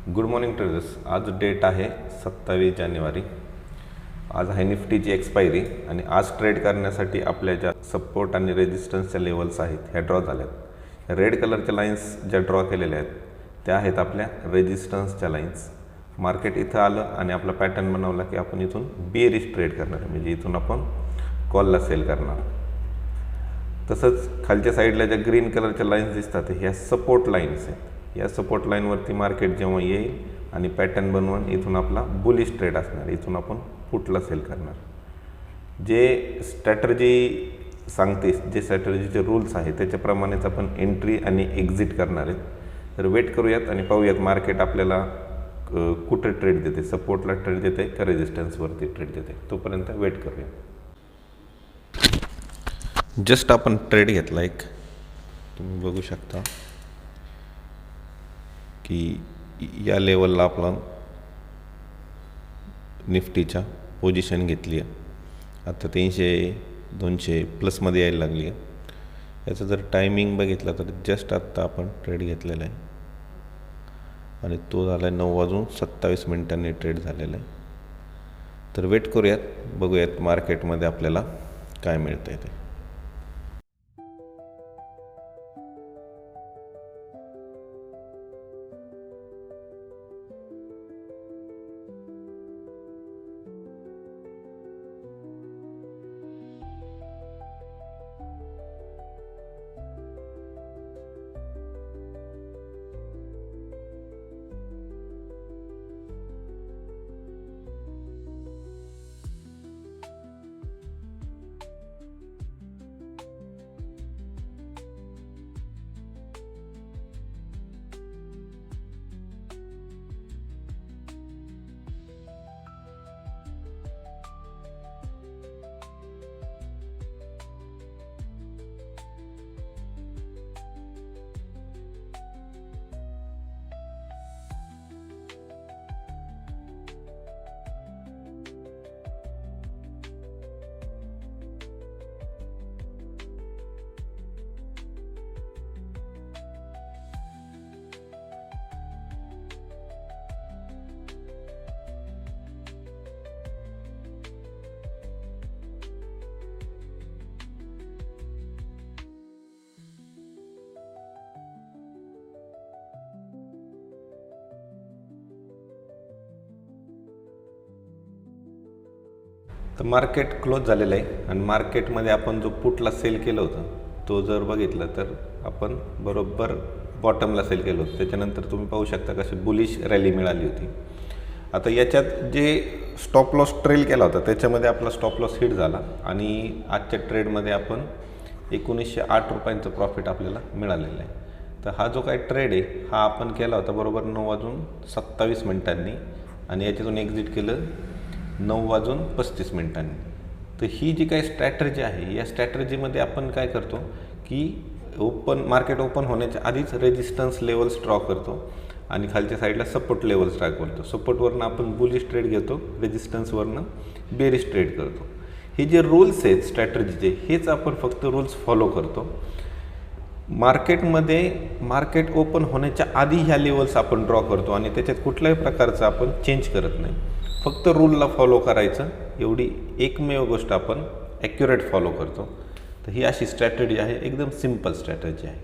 Good morning traders. आज date आहे 27 जानेवारी. आज आहे निफ्टीची एक्सपायरी आणि आज ट्रेड करण्यासाठी आपल्या ज्या सपोर्ट आणि रेजिस्टन्सच्या लेवल्स आहेत ह्या ड्रॉ झाल्यात. रेड कलरच्या लाईन्स ज्या ड्रॉ केलेल्या आहेत त्या आहेत आपल्या रेजिस्टन्सच्या लाईन्स. मार्केट इथं आलं आणि आपला पॅटर्न बनवला की आपण इथून बेरिश ट्रेड करणार, म्हणजे इथून आपण कॉलला सेल करणार. तसंच खालच्या साईडला ज्या ग्रीन कलरच्या लाईन्स दिसतात ह्या सपोर्ट लाईन्स आहेत. या सपोर्ट लाईनवरती मार्केट जेव्हा येईल आणि पॅटर्न बनवून इथून आपला बुलिश ट्रेड असणार, इथून आपण पुटला सेल करणार. जे स्ट्रॅटर्जी सांगते, जे स्ट्रॅटर्जीचे रूल्स आहेत त्याच्याप्रमाणेच आपण एंट्री आणि एक्झिट करणार आहेत. तर वेट करूयात आणि पाहूयात मार्केट आपल्याला कुठे ट्रेड देते, सपोर्टला ट्रेड देते का रेजिस्टन्सवरती ट्रेड देते. तोपर्यंत वेट करूया. जस्ट आपण ट्रेड घेतला एक, तुम्ही बघू शकता की या लेवलला आपण निफ्टीच्या पोझिशन घेतली आहे. आता 300-200 प्लसमध्ये यायला लागली आहे. याचं जर टायमिंग बघितलं तर जस्ट आत्ता आपण ट्रेड घेतलेला आहे आणि तो झाला आहे 9:27 ट्रेड झालेला आहे. तर वेट करूयात, बघूयात मार्केटमध्ये आपल्याला काय मिळतं आहे ते. तर मार्केट क्लोज झालेलं आहे आणि मार्केटमध्ये आपण जो पुटला सेल केलं होतं तो जर बघितलं तर आपण बरोबर बॉटमला सेल केलं होतं. त्याच्यानंतर तुम्ही पाहू शकता कशी बुलिश रॅली मिळाली होती. आता याच्यात जे स्टॉप लॉस ट्रेल केला होता त्याच्यामध्ये आपला स्टॉप लॉस हिट झाला आणि आजच्या ट्रेडमध्ये आपण 1908 रुपयांचं प्रॉफिट आपल्याला मिळालेलं आहे. तर हा जो काही ट्रेड आहे हा आपण केला होता बरोबर 9:27 आणि याच्यातून एक्झिट केलं 9:35. तर ही जी काही स्ट्रॅटर्जी आहे या स्ट्रॅटर्जीमध्ये आपण काय करतो की मार्केट ओपन होण्याच्या आधीच रेजिस्टन्स लेवल्स ड्रॉ करतो आणि खालच्या साईडला सपोर्ट लेवल्स ड्रॉ करतो. सपोर्टवरनं आपण बुलिश ट्रेड घेतो, रेजिस्टन्सवरनं बेरिश ट्रेड करतो. हे जे रूल्स आहेत स्ट्रॅटर्जीचे हेच आपण फक्त रूल्स फॉलो करतो. मार्केटमध्ये मार्केट ओपन होण्याच्या आधी ह्या लेवल्स आपण ड्रॉ करतो आणि त्याच्यात कुठल्याही प्रकारचं आपण चेंज करत नाही. फक्त रूलला फॉलो करायचं, एवढी एकमेव गोष्ट आपण ॲक्युरेट फॉलो करतो. तर ही अशी स्ट्रॅटर्जी आहे, एकदम सिम्पल स्ट्रॅटर्जी आहे.